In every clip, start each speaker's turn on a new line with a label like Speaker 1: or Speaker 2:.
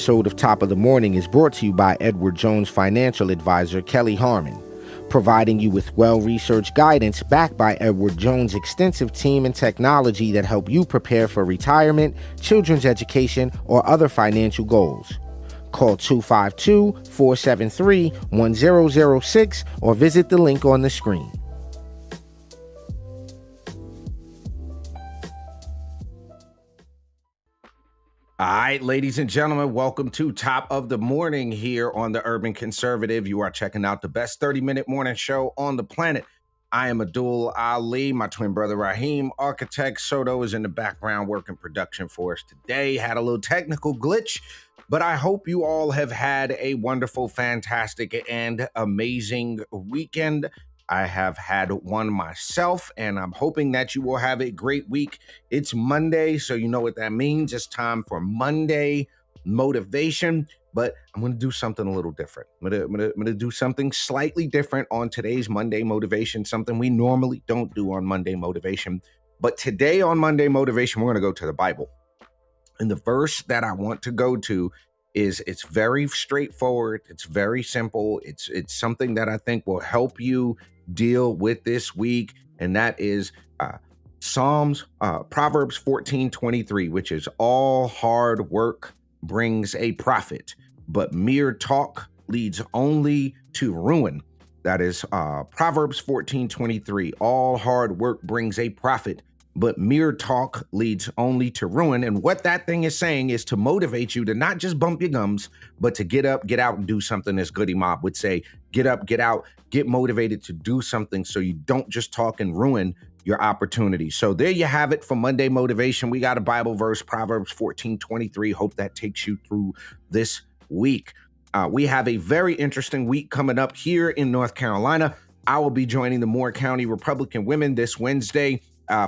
Speaker 1: episode of Top of the Morning is brought to you by Edward Jones financial advisor Kelly Harmon, providing you with well-researched guidance backed by Edward Jones' extensive team and technology that help you prepare for retirement, children's education, or other financial goals. Call 252-473-1006 or visit the link on the screen. All right, ladies and gentlemen, welcome to Top of the Morning here on the Urban Conservative. You are checking out the best 30-minute morning show on the planet. I am Abdul Ali, my twin brother Raheem, architect. Soto is in the background working production for us today. Had a little technical glitch, but I hope you all have had a wonderful, fantastic, and amazing weekend. I have had one myself, and I'm hoping that you will have a great week. It's Monday, so you know what that means. It's time for Monday motivation, but I'm going to do something a little different. I'm going to do something slightly different on today's Monday motivation, something we normally don't do on Monday motivation. But today on Monday motivation, we're going to go to the Bible. And the verse that I want to go to it's very straightforward. It's very simple. It's something that I think will help you deal with this week, and that is Proverbs 14:23, which is all hard work brings a profit, but mere talk leads only to ruin. That is Proverbs 14:23. All hard work brings a profit, but mere talk leads only to ruin. And what that thing is saying is to motivate you to not just bump your gums, but to get up, get out, and do something, as Goody Mob would say. Get up, get out, get motivated to do something so you don't just talk and ruin your opportunity. So there you have it for Monday motivation. We got a Bible verse, Proverbs 14:23. Hope that takes you through this week. We have a very interesting week coming up here in North Carolina. I will be joining the Moore County Republican women this Wednesday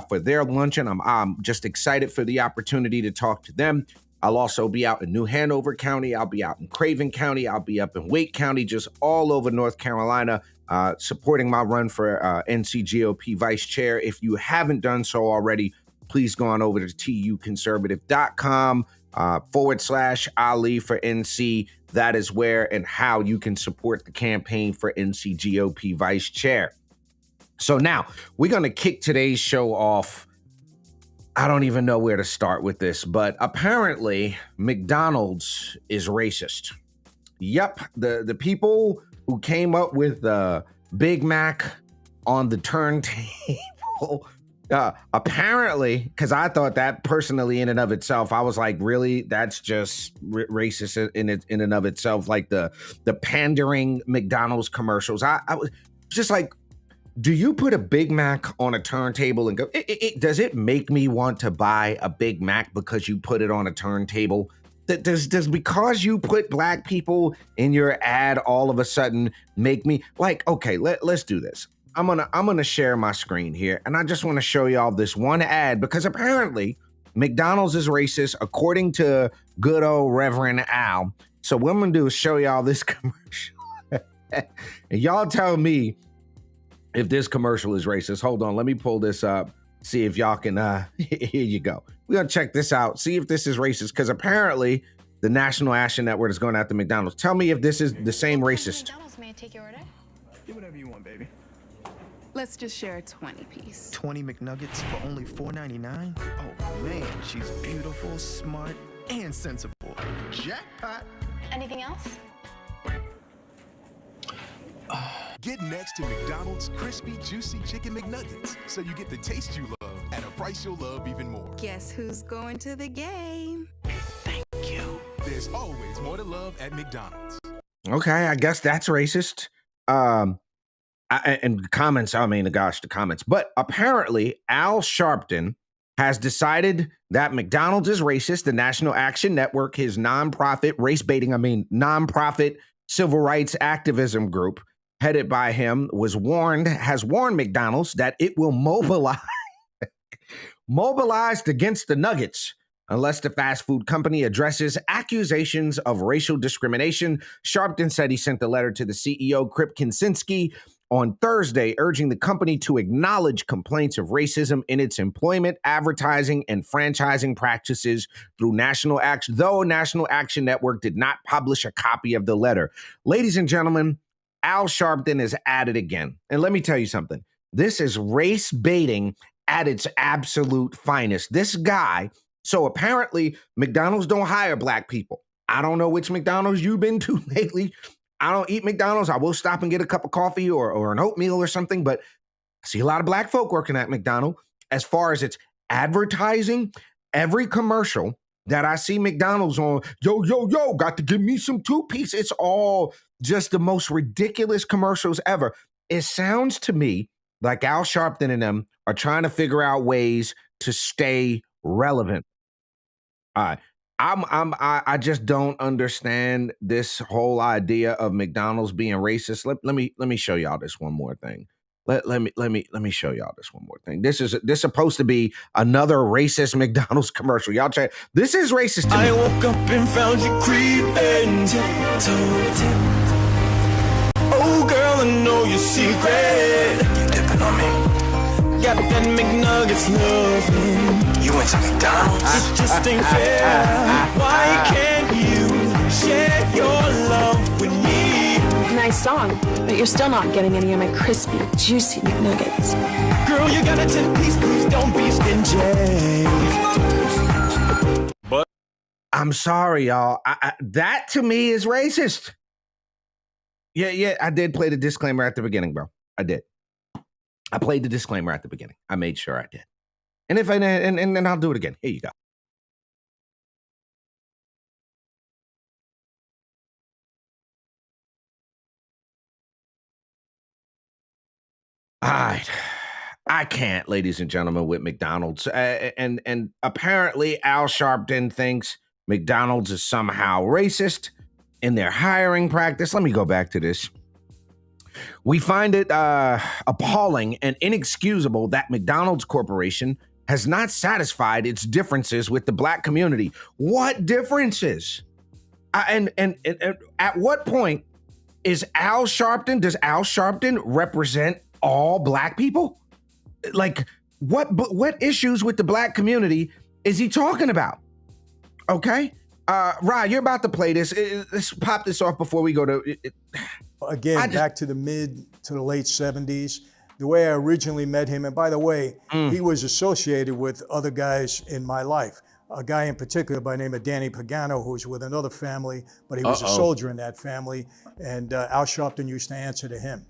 Speaker 1: for their luncheon. I'm just excited for the opportunity to talk to them. I'll also be out in New Hanover County. I'll be out in Craven County. I'll be up in Wake County, just all over North Carolina, supporting my run for NCGOP Vice Chair. If you haven't done so already, please go on over to tuconservative.com /Ali for NC. That is where and how you can support the campaign for NCGOP Vice Chair. So now we're going to kick today's show off. I don't even know where to start with this, but apparently McDonald's is racist. Yep, the people who came up with the Big Mac on the turntable, apparently, because I thought that personally in and of itself, I was like, really? That's just racist in and of itself, like the pandering McDonald's commercials. I was just like, do you put a Big Mac on a turntable and go, does it make me want to buy a Big Mac because you put it on a turntable? Does because you put black people in your ad all of a sudden make me like, okay, let's do this. I'm gonna share my screen here, and I just want to show y'all this one ad because apparently McDonald's is racist according to good old Reverend Al. So what I'm gonna do is show y'all this commercial. And y'all tell me if this commercial is racist. Hold on, let me pull this up, see if y'all can, here you go. We're gonna check this out, see if this is racist, because apparently the National Action Network is going after McDonald's. Tell me if this is the same racist.
Speaker 2: McDonald's, may I take your order?
Speaker 3: Do whatever you want, baby.
Speaker 2: Let's just share a 20-piece.
Speaker 3: 20 McNuggets for only $4.99? Oh man, she's beautiful, smart, and sensible. Jackpot!
Speaker 2: Anything else?
Speaker 4: Get next to McDonald's crispy, juicy chicken McNuggets, so you get the taste you love at a price you'll love even more.
Speaker 2: Guess who's going to the game?
Speaker 4: Thank you. There's always more to love at McDonald's.
Speaker 1: Okay, I guess that's racist. And comments, the comments. But apparently, Al Sharpton has decided that McDonald's is racist. The National Action Network, his nonprofit nonprofit civil rights activism group, headed by him, has warned McDonald's that it will mobilized against the Nuggets unless the fast food company addresses accusations of racial discrimination. Sharpton said he sent a letter to the CEO, Krip Kinsinski, on Thursday, urging the company to acknowledge complaints of racism in its employment, advertising, and franchising practices through National Action, though National Action Network did not publish a copy of the letter. Ladies and gentlemen, Al Sharpton is at it again. And let me tell you something. This is race baiting at its absolute finest. This guy, so apparently McDonald's don't hire black people. I don't know which McDonald's you've been to lately. I don't eat McDonald's. I will stop and get a cup of coffee or an oatmeal or something, but I see a lot of black folk working at McDonald's. As far as its advertising, every commercial that I see McDonald's on, yo, got to give me some two-piece. It's all just the most ridiculous commercials ever. It sounds to me like Al Sharpton and them are trying to figure out ways to stay relevant. All right. I just don't understand this whole idea of McDonald's being racist. Let me show y'all this one more thing. Let me show y'all this one more thing. This supposed to be another racist McDonald's commercial. Y'all check. This is racist to me.
Speaker 5: I woke up and found you creeping tiptoe. Oh girl, I know your secret. You dipping on me. Got that McNuggets loving. You went to McDonald's. It just ain't fair. Why can't you share your love with me?
Speaker 6: Nice song, but you're still not getting any of my crispy, juicy McNuggets.
Speaker 5: Girl, you got a 10-piece, please don't be stingy. But
Speaker 1: I'm sorry, y'all. That to me is racist. Yeah, I did play the disclaimer at the beginning, bro. I did. I played the disclaimer at the beginning. I made sure I did. And if I and then I'll do it again. Here you go. All right. I can't, ladies and gentlemen, with McDonald's. And apparently Al Sharpton thinks McDonald's is somehow racist in their hiring practice. Let me go back to this. We find it appalling and inexcusable that McDonald's Corporation has not satisfied its differences with the black community. What differences? And at what point does Al Sharpton represent all black people? Like, what issues with the black community is he talking about? Okay. Ryan, you're about to play this. Let's pop this off before we go to...
Speaker 7: Again, back to the mid to the late 70s, the way I originally met him, and by the way, he was associated with other guys in my life. A guy in particular by the name of Danny Pagano, who was with another family, but he was a soldier in that family, and Al Sharpton used to answer to him.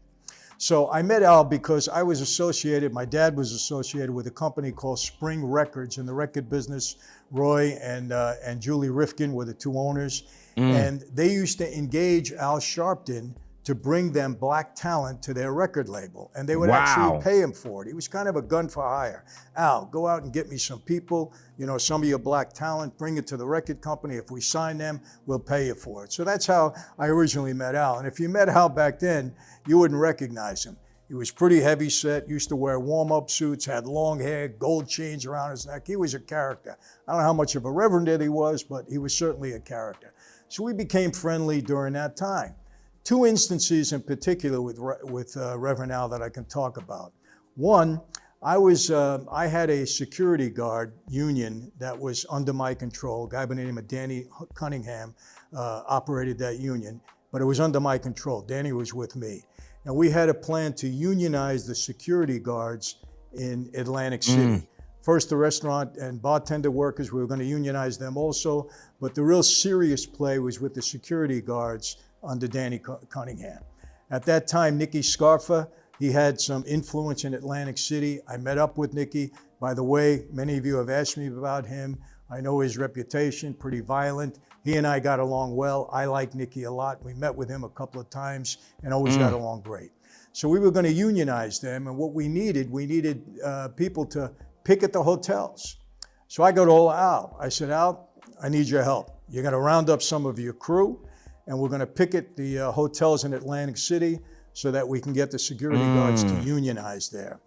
Speaker 7: So I met Al because I was associated, my dad was associated with a company called Spring Records in the record business. Roy and Julie Rifkin were the two owners, and they used to engage Al Sharpton to bring them black talent to their record label. And they would actually pay him for it. He was kind of a gun for hire. Al, go out and get me some people, some of your black talent, bring it to the record company. If we sign them, we'll pay you for it. So that's how I originally met Al. And if you met Al back then, you wouldn't recognize him. He was pretty heavy set, used to wear warm-up suits, had long hair, gold chains around his neck. He was a character. I don't know how much of a reverend that he was, but he was certainly a character. So we became friendly during that time. Two instances in particular with Reverend Al that I can talk about. One, I had a security guard union that was under my control. A guy by the name of Danny Cunningham operated that union, but it was under my control. Danny was with me. And we had a plan to unionize the security guards in Atlantic City. First, the restaurant and bartender workers, we were going to unionize them also, but the real serious play was with the security guards under Danny Cunningham. At that time, Nicky Scarfa, he had some influence in Atlantic City. I met up with Nicky. By the way, many of you have asked me about him. I know his reputation, pretty violent. He and I got along well. I like Nicky a lot. We met with him a couple of times and always got along great. So we were going to unionize them, and what we needed people to picket the hotels. So I go to Al. I said, Al, I need your help. You're going to round up some of your crew, and we're going to picket the hotels in Atlantic City so that we can get the security guards to unionize there.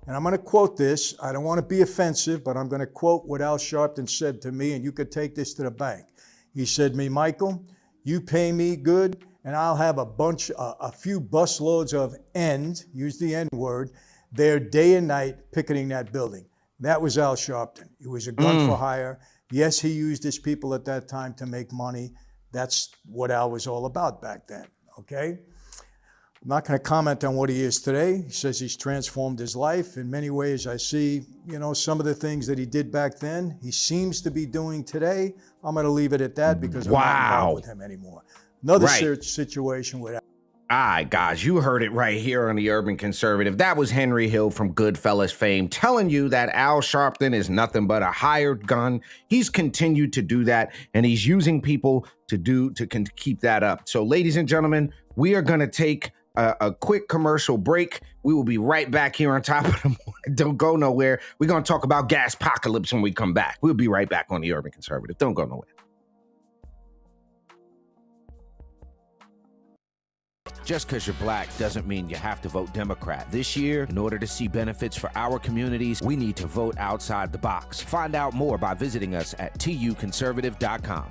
Speaker 7: And I'm going to quote this. I don't want to be offensive, but I'm going to quote what Al Sharpton said to me, and you could take this to the bank. He said to me, Michael, you pay me good, and I'll have a few busloads of use the N word, there day and night picketing that building. That was Al Sharpton. He was a gun for hire. Yes, he used his people at that time to make money. That's what Al was all about back then, okay? I'm not going to comment on what he is today. He says he's transformed his life. In many ways, I see, some of the things that he did back then, he seems to be doing today. I'm going to leave it at that because I'm not involved with him anymore. Another situation with Al.
Speaker 1: All right, guys, you heard it right here on the Urban Conservative. That was Henry Hill from Goodfellas fame telling you that Al Sharpton is nothing but a hired gun. He's continued to do that, and he's using people to keep that up. So, ladies and gentlemen, we are going to take a quick commercial break. We will be right back here on Top of the Morning. Don't go nowhere. We're going to talk about Gaspocalypse when we come back. We'll be right back on the Urban Conservative. Don't go nowhere. Just because you're black doesn't mean you have to vote Democrat. This year, in order to see benefits for our communities, we need to vote outside the box. Find out more by visiting us at tuconservative.com.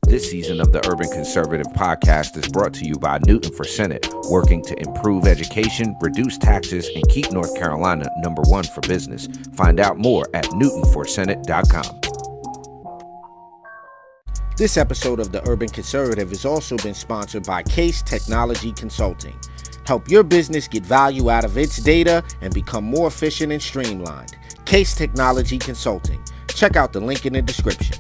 Speaker 1: This season of the Urban Conservative podcast is brought to you by Newton for Senate, working to improve education, reduce taxes, and keep North Carolina #1 for business. Find out more at newtonforsenate.com. This episode of the Urban Conservative has also been sponsored by Case Technology Consulting. Help your business get value out of its data and become more efficient and streamlined. Case Technology Consulting. Check out the link in the description.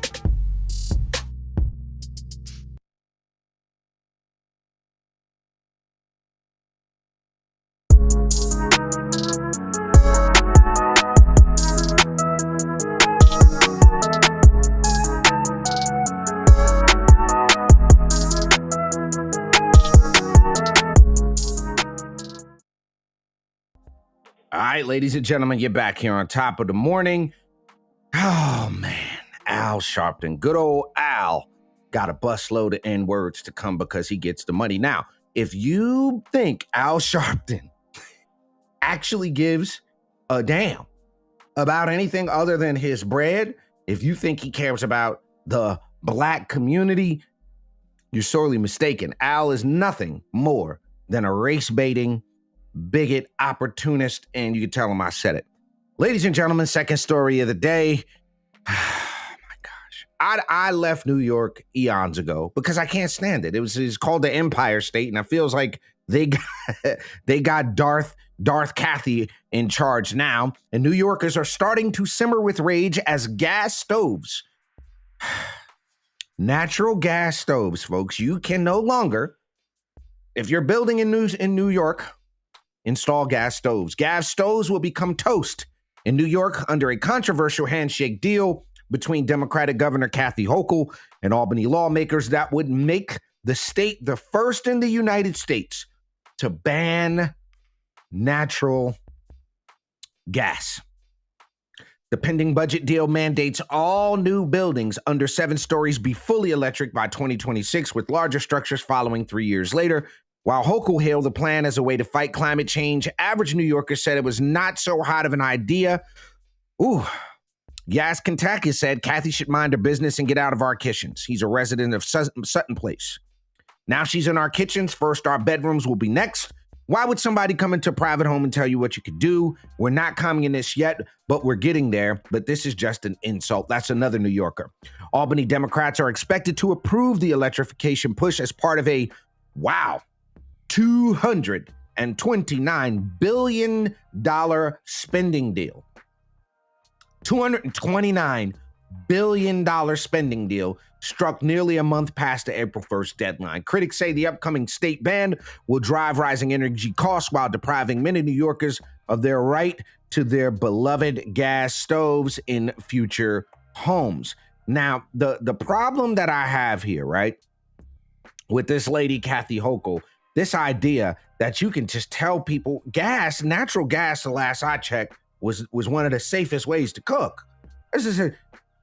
Speaker 1: All right, ladies and gentlemen, you're back here on Top of the Morning. Oh, man, Al Sharpton. Good old Al got a busload of N-words to come because he gets the money. Now, if you think Al Sharpton actually gives a damn about anything other than his bread, if you think he cares about the black community, you're sorely mistaken. Al is nothing more than a race-baiting bigot, opportunist, and you can tell him I said it. Ladies and gentlemen, second story of the day. Oh my gosh. I left New York eons ago because I can't stand it. It's called the Empire State, and it feels like they got Darth Cathy in charge now, and New Yorkers are starting to simmer with rage as gas stoves. Natural gas stoves, folks. You can no longer, if you're building in New York, install gas stoves. Gas stoves will become toast in New York under a controversial handshake deal between Democratic Governor Kathy Hochul and Albany lawmakers that would make the state the first in the United States to ban natural gas. The pending budget deal mandates all new buildings under 7 stories be fully electric by 2026, with larger structures following 3 years later. While Hochul hailed the plan as a way to fight climate change, average New Yorkers said it was not so hot of an idea. Yas Kentucky said Kathy should mind her business and get out of our kitchens. He's a resident of Sutton Place. Now she's in our kitchens. First, our bedrooms will be next. Why would somebody come into a private home and tell you what you could do? We're not communists yet, but we're getting there. But this is just an insult. That's another New Yorker. Albany Democrats are expected to approve the electrification push as part of a, $229 billion spending deal. $229 billion spending deal struck nearly a month past the April 1st deadline. Critics say the upcoming state ban will drive rising energy costs while depriving many New Yorkers of their right to their beloved gas stoves in future homes. Now, the problem that I have here, right, with this lady, Kathy Hochul, this idea that you can just tell people natural gas, the last I checked, was one of the safest ways to cook.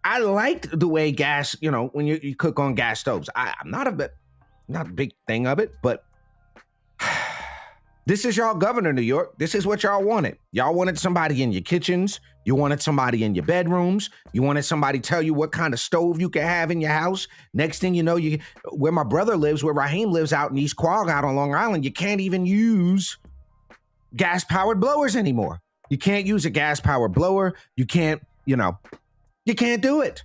Speaker 1: I like the way gas, when you cook on gas stoves. I'm not a big thing of it, but This is y'all governor, New York. This is what y'all wanted. Y'all wanted somebody in your kitchens. You wanted somebody in your bedrooms. You wanted somebody to tell you what kind of stove you could have in your house. Next thing you know, where my brother lives, where Raheem lives out in East Quogue out on Long Island, you can't even use gas-powered blowers anymore. You can't use a gas-powered blower. You can't do it.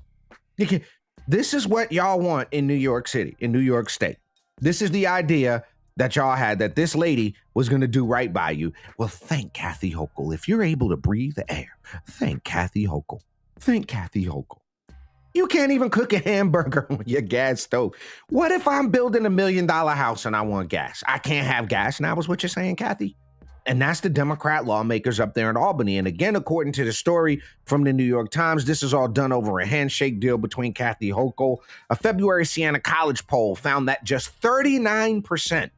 Speaker 1: This is what y'all want in New York City, in New York State. This is the idea that y'all had, that this lady was going to do right by you. Well, thank Kathy Hochul. If you're able to breathe the air, thank Kathy Hochul. Thank Kathy Hochul. You can't even cook a hamburger on your gas stove. What if I'm building $1 million house and I want gas? I can't have gas. And that was what you're saying, Kathy? And that's the Democrat lawmakers up there in Albany. And again, according to the story from the New York Times, this is all done over a handshake deal between Kathy Hochul. A February Siena College poll found that just 39%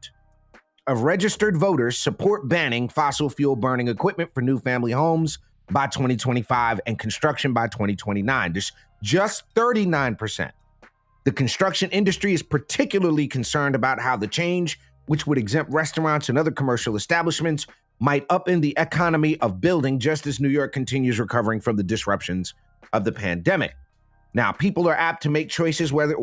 Speaker 1: of registered voters support banning fossil fuel burning equipment for new family homes by 2025 and construction by 2029. Just 39%. The construction industry is particularly concerned about how the change, which would exempt restaurants and other commercial establishments, might upend the economy of building just as New York continues recovering from the disruptions of the pandemic. Now, people are apt to make choices let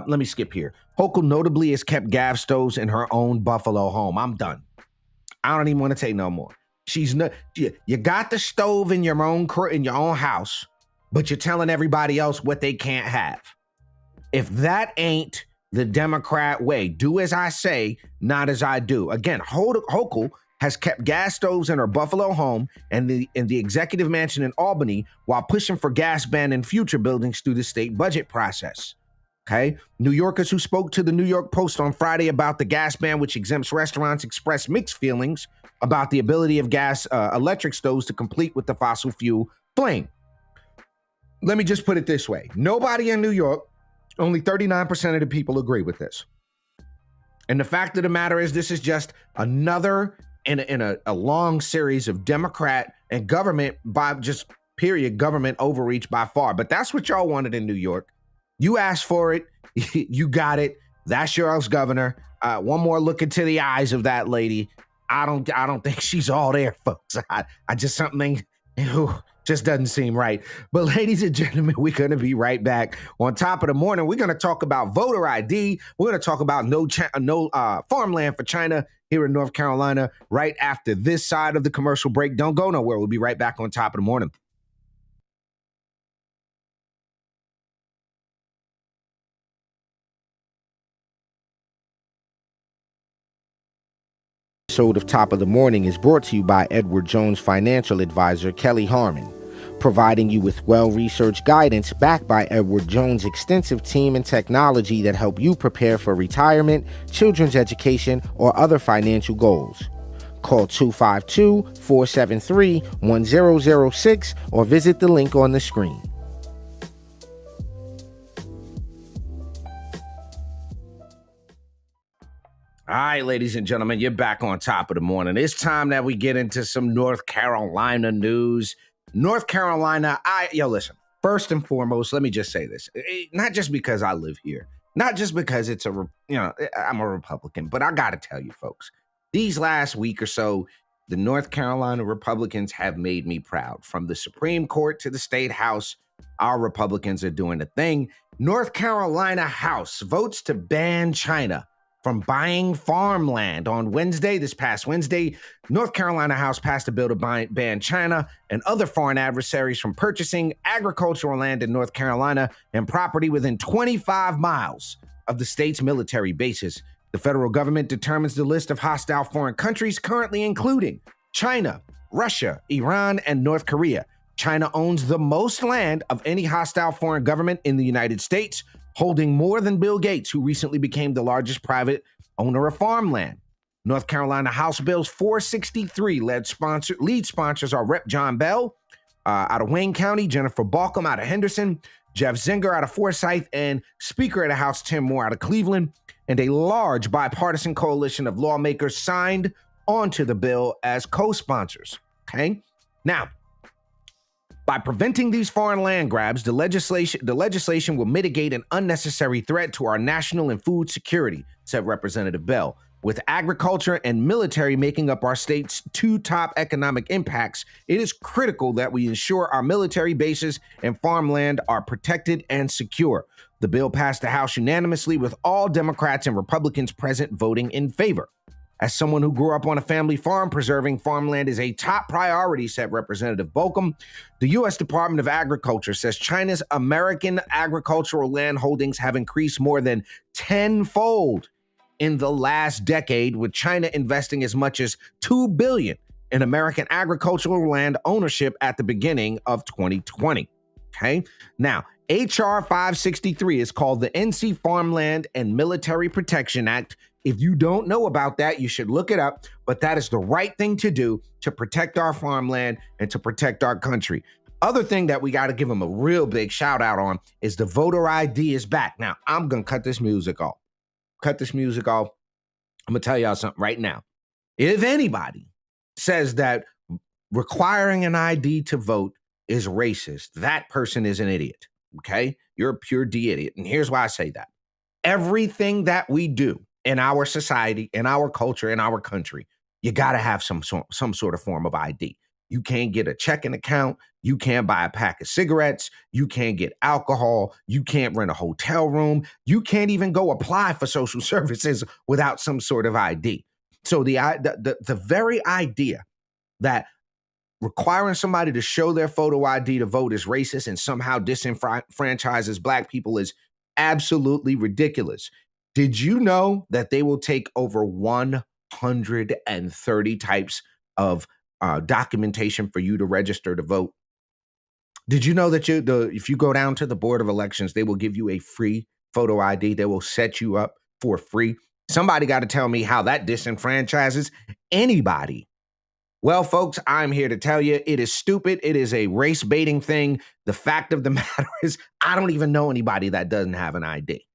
Speaker 1: me skip here. Hochul notably has kept gas stoves in her own Buffalo home. I'm done. I don't even want to take no more. You got the stove in your own house, but you're telling everybody else what they can't have. If that ain't the Democrat way, do as I say, not as I do. Again, Hochul has kept gas stoves in her Buffalo home and in the executive mansion in Albany while pushing for gas ban in future buildings through the state budget process. Okay. New Yorkers who spoke to the New York Post on Friday about the gas ban, which exempts restaurants, expressed mixed feelings about the ability of electric stoves to compete with the fossil fuel flame. Let me just put it this way. Nobody in New York, only 39% of the people agree with this. And the fact of the matter is, this is just another in a long series of Democrat and government government overreach by far. But that's what y'all wanted in New York. You asked for it. You got it. That's your governor. One more look into the eyes of that lady. I don't think she's all there, folks. I just something just doesn't seem right. But ladies and gentlemen, we're going to be right back. On Top of the Morning, we're going to talk about voter ID. We're going to talk about no farmland for China here in North Carolina right after this side of the commercial break. Don't go nowhere. We'll be right back on Top of the Morning. Episode of Top of the Morning is brought to you by Edward Jones financial advisor Kelly Harmon, providing you with well-researched guidance backed by Edward Jones' extensive team and technology that help you prepare for retirement, children's education, or other financial goals. Call 252-473-1006 or visit the link on the screen. All right, ladies and gentlemen, you're back on Top of the Morning. It's time that we get into some North Carolina news. North Carolina, listen, first and foremost, let me just say this. Not just because I live here, not just because I'm a Republican, but I got to tell you, folks, these last week or so, the North Carolina Republicans have made me proud. From the Supreme Court to the State House, our Republicans are doing the thing. North Carolina House votes to ban China from buying farmland. On this past Wednesday, North Carolina House passed a bill to ban China and other foreign adversaries from purchasing agricultural land in North Carolina and property within 25 miles of the state's military bases. The federal government determines the list of hostile foreign countries, currently including China, Russia, Iran, and North Korea. China owns the most land of any hostile foreign government in the United States, holding more than Bill Gates, who recently became the largest private owner of farmland. North Carolina House Bills 463 lead sponsors are Rep. John Bell out of Wayne County, Jennifer Balcom out of Henderson, Jeff Zinger out of Forsyth, and Speaker of the House Tim Moore out of Cleveland. And a large bipartisan coalition of lawmakers signed onto the bill as co-sponsors. Okay? Now, by preventing these foreign land grabs, the legislation will mitigate an unnecessary threat to our national and food security, said Representative Bell. With agriculture and military making up our state's two top economic impacts, it is critical that we ensure our military bases and farmland are protected and secure. The bill passed the House unanimously, with all Democrats and Republicans present voting in favor. As someone who grew up on a family farm, preserving farmland is a top priority, said Representative Bolcom. The U.S. Department of Agriculture says China's American agricultural land holdings have increased more than tenfold in the last decade, with China investing as much as $2 billion in American agricultural land ownership at the beginning of 2020. Okay. Now, H.R. 563 is called the NC Farmland and Military Protection Act. If you don't know about that, you should look it up, but that is the right thing to do to protect our farmland and to protect our country. Other thing that we got to give them a real big shout out on is the voter ID is back. Now, I'm going to cut this music off. I'm going to tell y'all something right now. If anybody says that requiring an ID to vote is racist, that person is an idiot, okay? You're a pure D idiot. And here's why I say that. Everything that we do in our society, in our culture, in our country, you got to have some sort of form of ID. You can't get a checking account. You can't buy a pack of cigarettes. You can't get alcohol. You can't rent a hotel room. You can't even go apply for social services without some sort of ID. So the very idea that requiring somebody to show their photo ID to vote is racist and somehow disenfranchises Black people is absolutely ridiculous. Did you know that they will take over 130 types of documentation for you to register to vote? Did you know that if you go down to the Board of Elections, they will give you a free photo ID? They will set you up for free. Somebody got to tell me how that disenfranchises anybody. Well, folks, I'm here to tell you it is stupid. It is a race baiting thing. The fact of the matter is, I don't even know anybody that doesn't have an ID.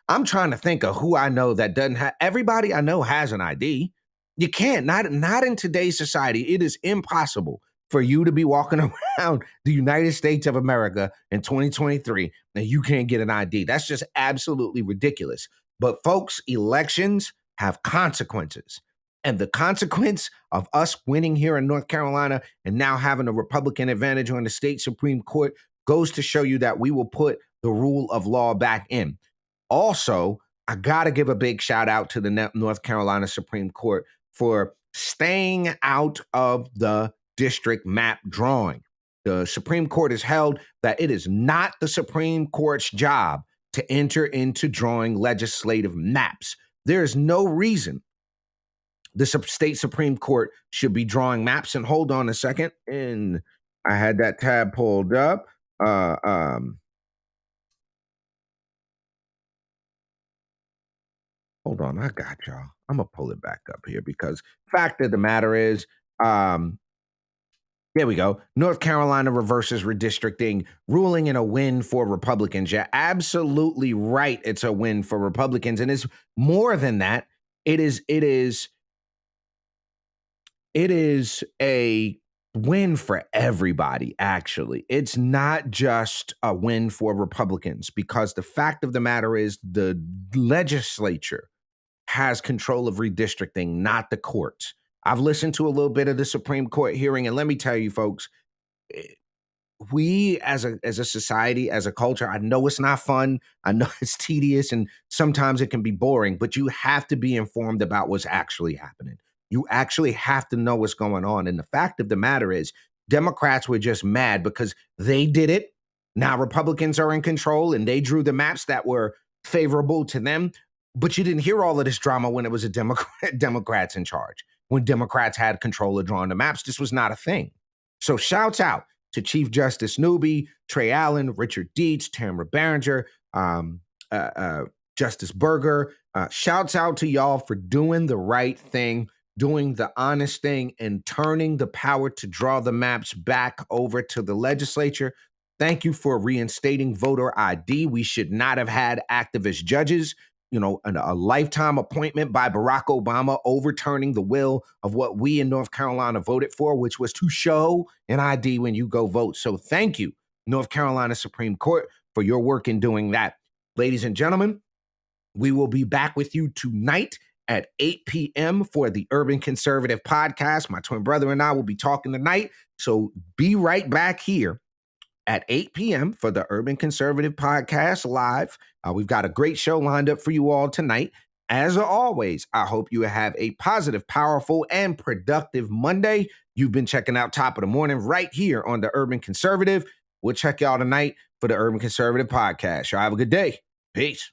Speaker 1: I'm trying to think of who I know that doesn't have. Everybody I know has an ID. You can't, not in today's society. It is impossible for you to be walking around the United States of America in 2023 and you can't get an ID. That's just absolutely ridiculous. But folks, elections have consequences. And the consequence of us winning here in North Carolina and now having a Republican advantage on the state Supreme Court goes to show you that we will put the rule of law back in. Also, I got to give a big shout out to the North Carolina Supreme Court for staying out of the district map drawing. The Supreme Court has held that it is not the Supreme Court's job to enter into drawing legislative maps. There is no reason the state Supreme Court should be drawing maps. And hold on a second. And I had that tab pulled up. Hold on, I got y'all. I'm gonna pull it back up here because fact of the matter is, there we go. North Carolina reverses redistricting, ruling in a win for Republicans. You're absolutely right. It's a win for Republicans, and it's more than that. It is a win for everybody, actually. It's not just a win for Republicans, because the fact of the matter is the legislature has control of redistricting, not the courts. I've listened to a little bit of the Supreme Court hearing, and let me tell you, folks, we as a society, as a culture, I know it's not fun. I know it's tedious, and sometimes it can be boring, but you have to be informed about what's actually happening. You actually have to know what's going on. And the fact of the matter is, Democrats were just mad because they did it. Now Republicans are in control, and they drew the maps that were favorable to them. But you didn't hear all of this drama when it was Democrats in charge. When Democrats had control of drawing the maps, this was not a thing. So shouts out to Chief Justice Newby, Trey Allen, Richard Dietz, Tamara Barringer, Justice Berger. Shouts out to y'all for doing the right thing, doing the honest thing, and turning the power to draw the maps back over to the legislature. Thank you for reinstating voter ID. We should not have had activist judges. You know, a lifetime appointment by Barack Obama overturning the will of what we in North Carolina voted for, which was to show an ID when you go vote. So thank you, North Carolina Supreme Court, for your work in doing that. Ladies and gentlemen, we will be back with you tonight at 8 p.m. for the Urban Conservative Podcast. My twin brother and I will be talking tonight. So be right back here at 8 p.m. for the Urban Conservative Podcast live. We've got a great show lined up for you all tonight. As always, I hope you have a positive, powerful, and productive Monday. You've been checking out Top of the Morning right here on the Urban Conservative. We'll check y'all tonight for the Urban Conservative Podcast. Y'all have a good day. Peace.